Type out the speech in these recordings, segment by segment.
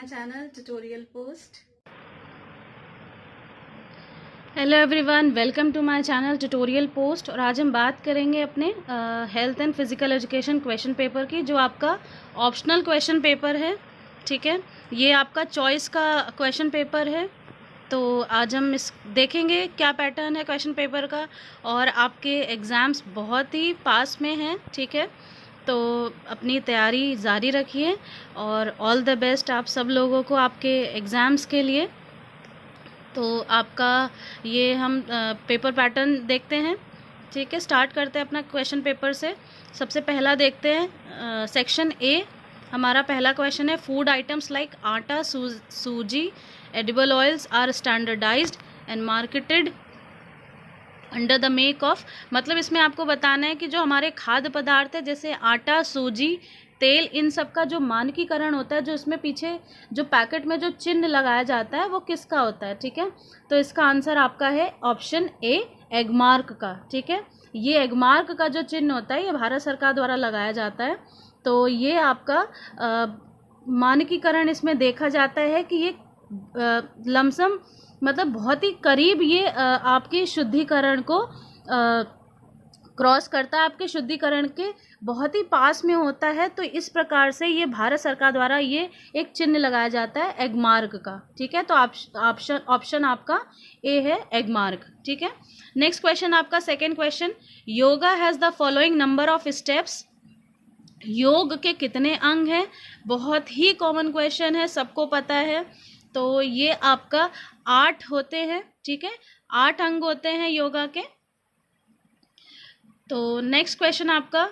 my channel Tutorial Post. Hello everyone, welcome to my channel tutorial post. और आज हम बात करेंगे अपने health and physical education question paper की, जो आपका ऑप्शनल क्वेश्चन पेपर है। ठीक है, ये आपका चॉइस का क्वेश्चन पेपर है। तो आज हम इस देखेंगे क्या पैटर्न है क्वेश्चन पेपर का, और आपके एग्ज़ाम्स बहुत ही पास में हैं। ठीक है, तो अपनी तैयारी जारी रखिए और ऑल द बेस्ट आप सब लोगों को आपके एग्ज़ाम्स के लिए। तो आपका ये हम पेपर पैटर्न देखते हैं। ठीक है, स्टार्ट करते हैं अपना क्वेश्चन पेपर से। सबसे पहला देखते हैं सेक्शन ए। हमारा पहला क्वेश्चन है, food items like atta, suji, edible oils are standardised and marketed under the make of. मतलब इसमें आपको बताना है कि जो हमारे खाद्य पदार्थ है, जैसे आटा, सूजी, तेल, इन सब का जो मानकीकरण होता है, जो इसमें पीछे जो पैकेट में जो चिन्ह लगाया जाता है, वो किसका होता है। ठीक है, तो इसका आंसर आपका है ऑप्शन ए, एगमार्क का। ठीक है, ये एगमार्क का जो चिन्ह होता है, ये भारत सरकार द्वारा लगाया जाता है। तो ये आपका मानकीकरण इसमें देखा जाता है कि ये लमसम मतलब बहुत ही करीब ये आपके शुद्धिकरण को क्रॉस करता है, आपके शुद्धिकरण के बहुत ही पास में होता है। तो इस प्रकार से ये भारत सरकार द्वारा ये एक चिन्ह लगाया जाता है एगमार्क का। ठीक है, तो ऑप्शन आपका ए है, एगमार्क। ठीक है, नेक्स्ट क्वेश्चन आपका second question, yoga has the following number of steps. योग के कितने अंग हैं? बहुत ही कॉमन क्वेश्चन है, सबको पता है। तो ये आपका 8 होते हैं। ठीक है, 8 अंग होते हैं योगा के। तो नेक्स्ट क्वेश्चन आपका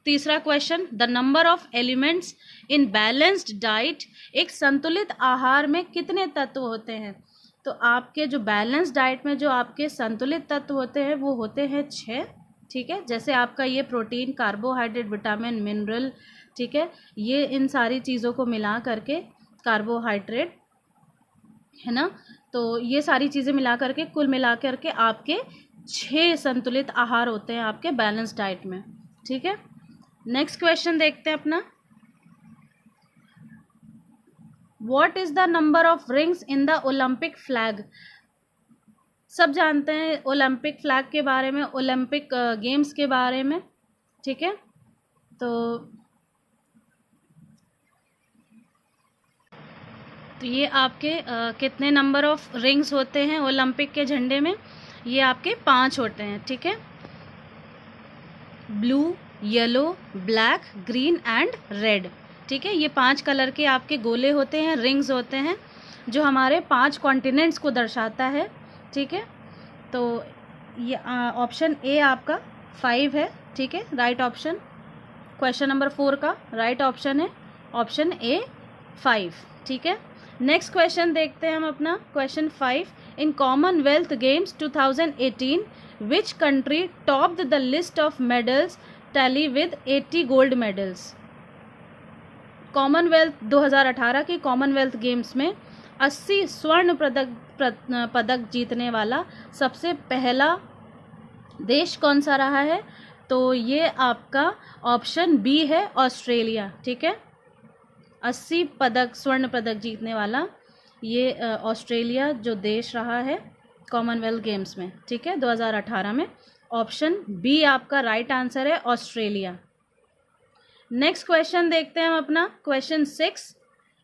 तीसरा question, the number of elements in balanced diet. एक संतुलित आहार में कितने तत्व होते हैं? तो आपके जो बैलेंस्ड डाइट में जो आपके संतुलित तत्व होते हैं, वो होते हैं 6। ठीक है, जैसे आपका ये प्रोटीन, कार्बोहाइड्रेट, विटामिन, मिनरल, ठीक है, ये इन सारी चीज़ों को मिला करके कार्बोहाइड्रेट है ना, तो ये सारी चीज़ें मिला करके कुल मिला करके आपके 6 संतुलित आहार होते हैं आपके बैलेंस डाइट में। ठीक है, नेक्स्ट क्वेश्चन देखते हैं अपना, what is the number of rings in the Olympic flag. सब जानते हैं ओलंपिक फ्लैग के बारे में, ओलंपिक गेम्स के बारे में। ठीक है, तो ये आपके कितने नंबर ऑफ रिंग्स होते हैं ओलंपिक के झंडे में? ये आपके 5 होते हैं। ठीक है, blue, yellow, black, green and red. ठीक है, ये 5 कलर के आपके गोले होते हैं, रिंग्स होते हैं, जो हमारे 5 कॉन्टिनेंट्स को दर्शाता है। ठीक है, तो ये ऑप्शन ए आपका 5 है। ठीक है, राइट ऑप्शन। क्वेश्चन नंबर 4 का राइट ऑप्शन है ऑप्शन ए 5। ठीक है, नेक्स्ट क्वेश्चन देखते हैं हम अपना question 5, in Commonwealth games 2018 which country topped the list of medals tally with 80 gold medals. Commonwealth 2018 की कॉमनवेल्थ गेम्स में 80 स्वर्ण पदक जीतने वाला सबसे पहला देश कौन सा रहा है? तो ये आपका ऑप्शन बी है, ऑस्ट्रेलिया। ठीक है, 80 स्वर्ण पदक जीतने वाला ये ऑस्ट्रेलिया जो देश रहा है कॉमनवेल्थ गेम्स में। ठीक है, 2018 में। ऑप्शन बी आपका राइट आंसर है, ऑस्ट्रेलिया। नेक्स्ट क्वेश्चन देखते हैं हम अपना question 6,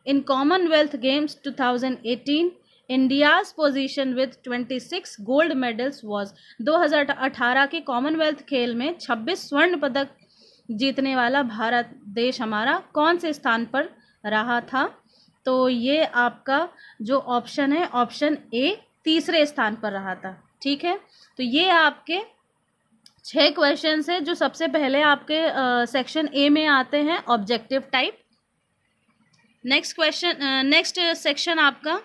in Commonwealth games 2018 India's position with 26 gold medals was. 2018 के कॉमनवेल्थ खेल में 26 स्वर्ण पदक जीतने वाला भारत देश हमारा कौन से स्थान पर रहा था? तो ये आपका जो ऑप्शन है, ऑप्शन ए, तीसरे स्थान पर रहा था। ठीक है, तो ये आपके 6 क्वेश्चन है जो सबसे पहले आपके सेक्शन ए में आते हैं, objective type. Next question, next section आपका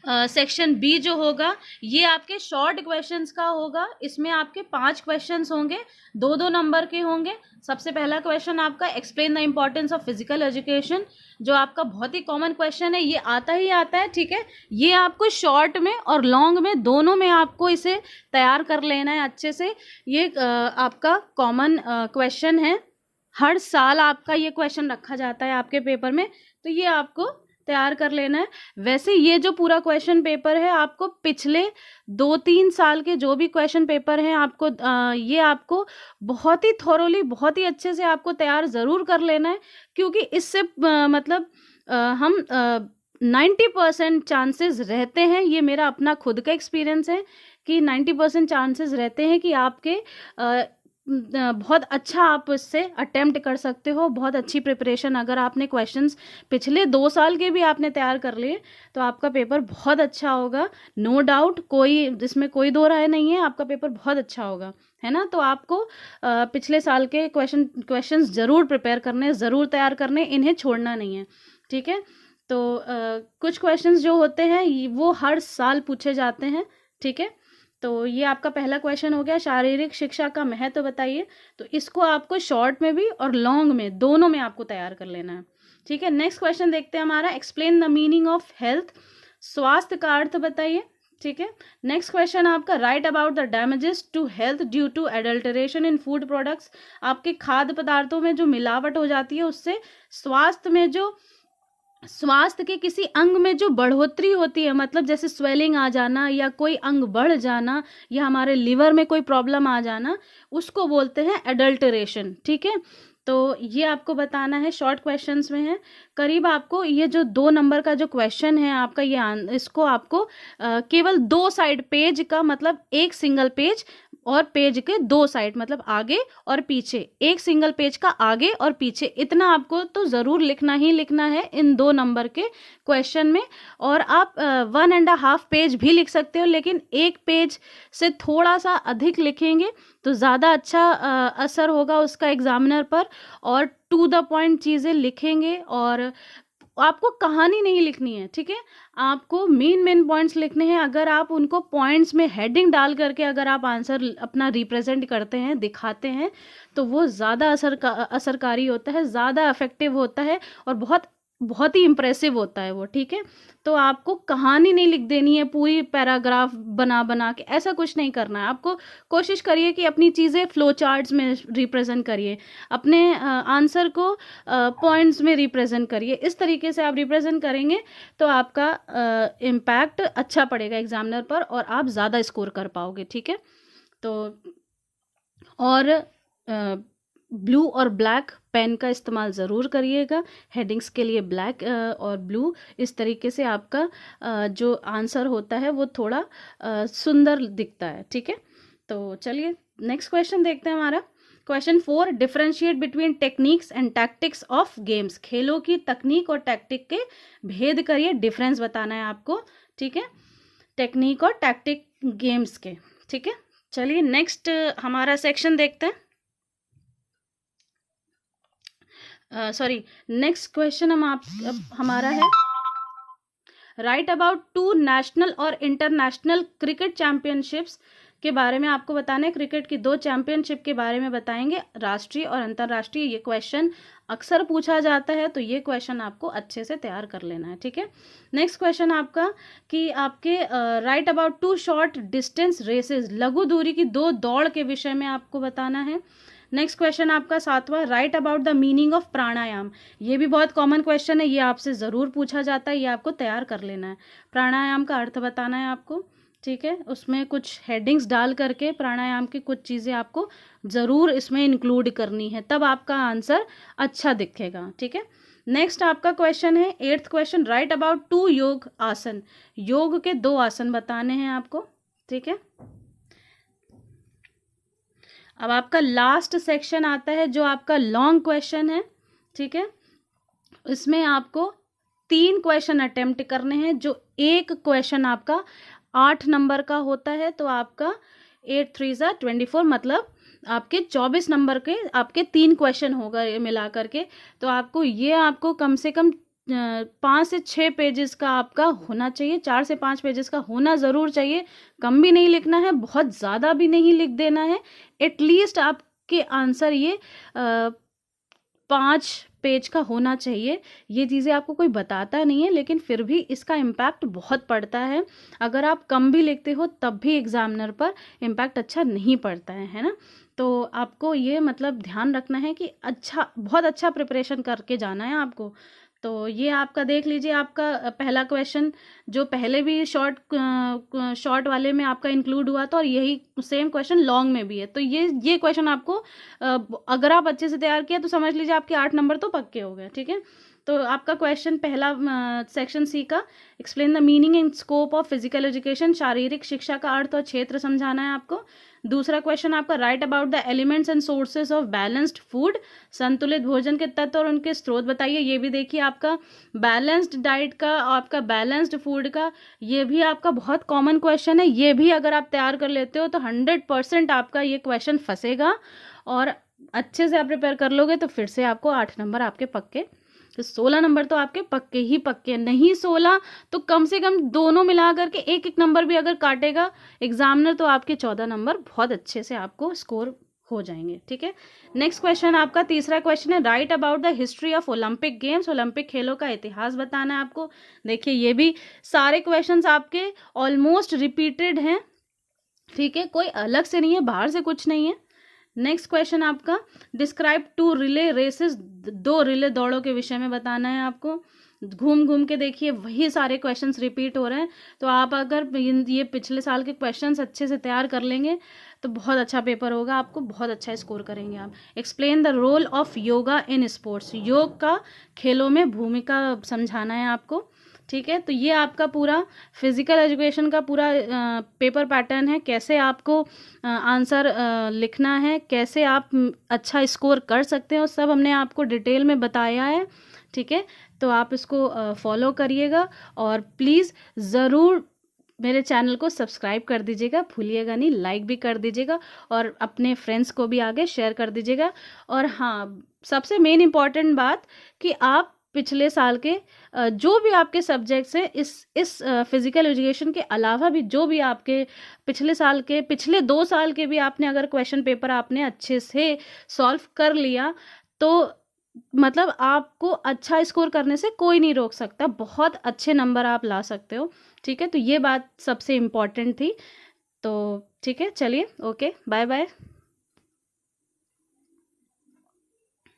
सेक्शन बी जो होगा, ये आपके शॉर्ट क्वेश्चंस का होगा। इसमें आपके 5 क्वेश्चंस होंगे, 2-2 नंबर के होंगे। सबसे पहला क्वेश्चन आपका, explain the importance of physical education, जो आपका बहुत ही कॉमन क्वेश्चन है, ये आता ही आता है। ठीक है, ये आपको शॉर्ट में और लॉन्ग में दोनों में आपको इसे तैयार कर लेना है अच्छे से। ये आपका कॉमन क्वेश्चन है। हर साल आपका ये क्वेश्चन रखा जाता है आपके पेपर में, तो ये आपको तैयार कर लेना है। वैसे ये जो पूरा क्वेश्चन पेपर है आपको पिछले 2-3 साल के जो भी क्वेश्चन पेपर हैं आपको ये आपको बहुत ही थॉरोली, बहुत ही अच्छे से आपको तैयार ज़रूर कर लेना है, क्योंकि इससे मतलब हम 90% चांसेस रहते हैं, ये मेरा अपना खुद का एक्सपीरियंस है कि 90% चांसेस रहते हैं कि आपके बहुत अच्छा आप इससे अटेम्प्ट कर सकते हो। बहुत अच्छी प्रिपरेशन अगर आपने क्वेश्चंस पिछले 2 साल के भी आपने तैयार कर लिए तो आपका पेपर बहुत अच्छा होगा, नो डाउट, कोई जिसमें कोई दो राय नहीं है, आपका पेपर बहुत अच्छा होगा, है ना। तो आपको पिछले साल के क्वेश्चंस ज़रूर प्रिपेयर करने, ज़रूर तैयार करने, इन्हें छोड़ना नहीं है, ठीक है। तो कुछ क्वेश्चंस जो होते हैं वो हर साल पूछे जाते हैं, ठीक है। तो ये आपका पहला क्वेश्चन हो गया, शारीरिक शिक्षा का महत्व बताइए। तो इसको आपको शॉर्ट में भी और लॉन्ग में, दोनों में आपको तैयार कर लेना है, ठीक है। नेक्स्ट क्वेश्चन देखते हैं हमारा, explain the meaning of health, स्वास्थ्य का अर्थ बताइए, ठीक है। नेक्स्ट क्वेश्चन आपका, right about the damages to health due to adulteration in food products, आपके खाद्य पदार्थों में जो मिलावट हो जाती है उससे स्वास्थ्य के किसी अंग में जो बढ़ोतरी होती है, मतलब जैसे स्वेलिंग आ जाना या कोई अंग बढ़ जाना या हमारे लिवर में कोई प्रॉब्लम आ जाना, उसको बोलते हैं एडल्टरेशन, ठीक है। तो ये आपको बताना है, शॉर्ट क्वेश्चंस में है। करीब आपको ये जो 2 नंबर का जो क्वेश्चन है आपका, ये इसको आपको केवल 2 साइड पेज का, मतलब एक सिंगल पेज और पेज के 2 साइड, मतलब आगे और पीछे, एक सिंगल पेज का आगे और पीछे, इतना आपको तो ज़रूर लिखना ही लिखना है इन 2 नंबर के क्वेश्चन में। और आप 1.5 पेज भी लिख सकते हो, लेकिन 1 पेज से थोड़ा सा अधिक लिखेंगे तो ज़्यादा अच्छा असर होगा उसका एग्जामिनर पर, और टू द पॉइंट चीज़ें लिखेंगे। और आपको कहानी नहीं लिखनी है, ठीक है, आपको मेन पॉइंट्स लिखने हैं। अगर आप उनको पॉइंट्स में हेडिंग डाल करके अगर आप आंसर अपना रिप्रेजेंट करते हैं, दिखाते हैं, तो वो ज़्यादा असरकारी होता है, ज़्यादा इफेक्टिव होता है और बहुत ही इम्प्रेसिव होता है वो, ठीक है। तो आपको कहानी नहीं लिख देनी है पूरी पैराग्राफ बना के, ऐसा कुछ नहीं करना है। आपको कोशिश करिए कि अपनी चीज़ें फ्लो चार्ट्स में रिप्रेजेंट करिए, अपने आंसर को पॉइंट्स में रिप्रेजेंट करिए। इस तरीके से आप रिप्रेजेंट करेंगे तो आपका इम्पैक्ट अच्छा पड़ेगा एग्जामिनर पर और आप ज़्यादा स्कोर कर पाओगे, ठीक है। तो और ब्लू और ब्लैक पेन का इस्तेमाल ज़रूर करिएगा, हेडिंग्स के लिए ब्लैक और ब्लू, इस तरीके से आपका जो आंसर होता है वो थोड़ा सुंदर दिखता है, ठीक है। तो चलिए नेक्स्ट क्वेश्चन देखते हैं हमारा, question 4, differentiate between techniques and tactics of games, खेलों की तकनीक और टैक्टिक के भेद करिए, डिफरेंस बताना है आपको, ठीक है, टेक्निक और टैक्टिक गेम्स के, ठीक है। चलिए नेक्स्ट हमारा सेक्शन देखते हैं, नेक्स्ट क्वेश्चन हमारा है, राइट अबाउट 2 नेशनल और इंटरनेशनल क्रिकेट चैंपियनशिप्स के बारे में आपको बताना है, क्रिकेट की 2 चैंपियनशिप के बारे में बताएंगे, राष्ट्रीय और अंतर्राष्ट्रीय। ये क्वेश्चन अक्सर पूछा जाता है, तो ये क्वेश्चन आपको अच्छे से तैयार कर लेना है, ठीक है। नेक्स्ट क्वेश्चन आपका कि आपके right about 2 short distance races, लघु दूरी की 2 दौड़ के विषय में आपको बताना है। नेक्स्ट क्वेश्चन आपका 7वां, write about the meaning of pranayama, ये भी बहुत कॉमन क्वेश्चन है, ये आपसे ज़रूर पूछा जाता है, ये आपको तैयार कर लेना है। प्राणायाम का अर्थ बताना है आपको, ठीक है, उसमें कुछ हेडिंग्स डाल करके प्राणायाम की कुछ चीज़ें आपको ज़रूर इसमें इंक्लूड करनी है, तब आपका आंसर अच्छा दिखेगा, ठीक है। नेक्स्ट आपका क्वेश्चन है 8th क्वेश्चन, राइट अबाउट 2 योग आसन, योग के 2 आसन बताने हैं आपको, ठीक है। अब आपका लास्ट सेक्शन आता है जो आपका लॉन्ग क्वेश्चन है, ठीक है, इसमें आपको 3 क्वेश्चन अटेम्प्ट करने हैं, जो एक क्वेश्चन आपका 8 नंबर का होता है, तो आपका 8 3 ज़ा 24, मतलब आपके 24 नंबर के आपके 3 क्वेश्चन होगा मिला करके। तो आपको कम से कम 5 से 6 पेजेस का आपका होना चाहिए, 4 से 5 पेजेस का होना ज़रूर चाहिए, कम भी नहीं लिखना है, बहुत ज़्यादा भी नहीं लिख देना है। एटलीस्ट आपके आंसर ये 5 पेज का होना चाहिए। ये चीज़ें आपको कोई बताता नहीं है, लेकिन फिर भी इसका इम्पैक्ट बहुत पड़ता है। अगर आप कम भी लिखते हो तब भी एग्जामिनर पर इम्पैक्ट अच्छा नहीं पड़ता है ना। तो आपको ये मतलब ध्यान रखना है कि अच्छा, बहुत अच्छा प्रिपरेशन करके जाना है आपको। तो ये आपका देख लीजिए, आपका पहला क्वेश्चन जो पहले भी शॉर्ट वाले में आपका इंक्लूड हुआ था, और यही सेम क्वेश्चन लॉन्ग में भी है। तो ये क्वेश्चन आपको अगर आप अच्छे से तैयार किया तो समझ लीजिए आपके 8 नंबर तो पक्के हो गए, ठीक है। तो आपका क्वेश्चन पहला सेक्शन सी का, explain the meaning and scope of physical education, शारीरिक शिक्षा का अर्थ और क्षेत्र समझाना है आपको। दूसरा क्वेश्चन आपका, right about the elements and sources of balanced food, संतुलित भोजन के तत्व और उनके स्रोत बताइए। ये भी देखिए आपका बैलेंस्ड डाइट का, आपका बैलेंस्ड फूड का, ये भी आपका बहुत कॉमन क्वेश्चन है। ये भी अगर आप तैयार कर लेते हो तो 100% आपका ये क्वेश्चन फंसेगा, और अच्छे से आप प्रिपेयर कर लोगे तो फिर से आपको 8 नंबर आपके पक्के। तो 16 नंबर तो आपके पक्के ही पक्के, नहीं 16 तो कम से कम दोनों मिला करके एक एक नंबर भी अगर काटेगा एग्जामिनर तो आपके 14 नंबर बहुत अच्छे से आपको स्कोर हो जाएंगे, ठीक है। नेक्स्ट क्वेश्चन आपका तीसरा क्वेश्चन है, right about the history of Olympic games, Olympic खेलों का इतिहास बताना है आपको। देखिए ये भी सारे क्वेश्चंस आपके ऑलमोस्ट रिपीटेड हैं, ठीक है, कोई अलग से नहीं है, बाहर से कुछ नहीं है। नेक्स्ट क्वेश्चन आपका, डिस्क्राइब 2 रिले रेसेस, 2 रिले दौड़ों के विषय में बताना है आपको। घूम घूम के देखिए वही सारे क्वेश्चंस रिपीट हो रहे हैं, तो आप अगर ये पिछले साल के क्वेश्चंस अच्छे से तैयार कर लेंगे तो बहुत अच्छा पेपर होगा, आपको बहुत अच्छा स्कोर करेंगे आप। Explain the role of yoga in sports, योग का खेलों में भूमिका समझाना है आपको, ठीक है। तो ये आपका पूरा फिजिकल एजुकेशन का पूरा पेपर पैटर्न है, कैसे आपको आंसर लिखना है, कैसे आप अच्छा स्कोर कर सकते हो, सब हमने आपको डिटेल में बताया है, ठीक है। तो आप इसको फॉलो करिएगा, और प्लीज़ ज़रूर मेरे चैनल को सब्सक्राइब कर दीजिएगा, भूलिएगा नहीं, लाइक भी कर दीजिएगा, और अपने फ्रेंड्स को भी आगे शेयर कर दीजिएगा। और हाँ, सबसे मेन इम्पॉर्टेंट बात कि आप पिछले साल के जो भी आपके सब्जेक्ट्स हैं, इस फिजिकल एजुकेशन के अलावा भी जो भी आपके पिछले साल के, पिछले 2 साल के भी आपने अगर क्वेश्चन पेपर आपने अच्छे से सॉल्व कर लिया तो मतलब आपको अच्छा स्कोर करने से कोई नहीं रोक सकता, बहुत अच्छे नंबर आप ला सकते हो, ठीक है। तो ये बात सबसे इम्पॉर्टेंट थी। तो ठीक है, चलिए, ओके, बाय बाय।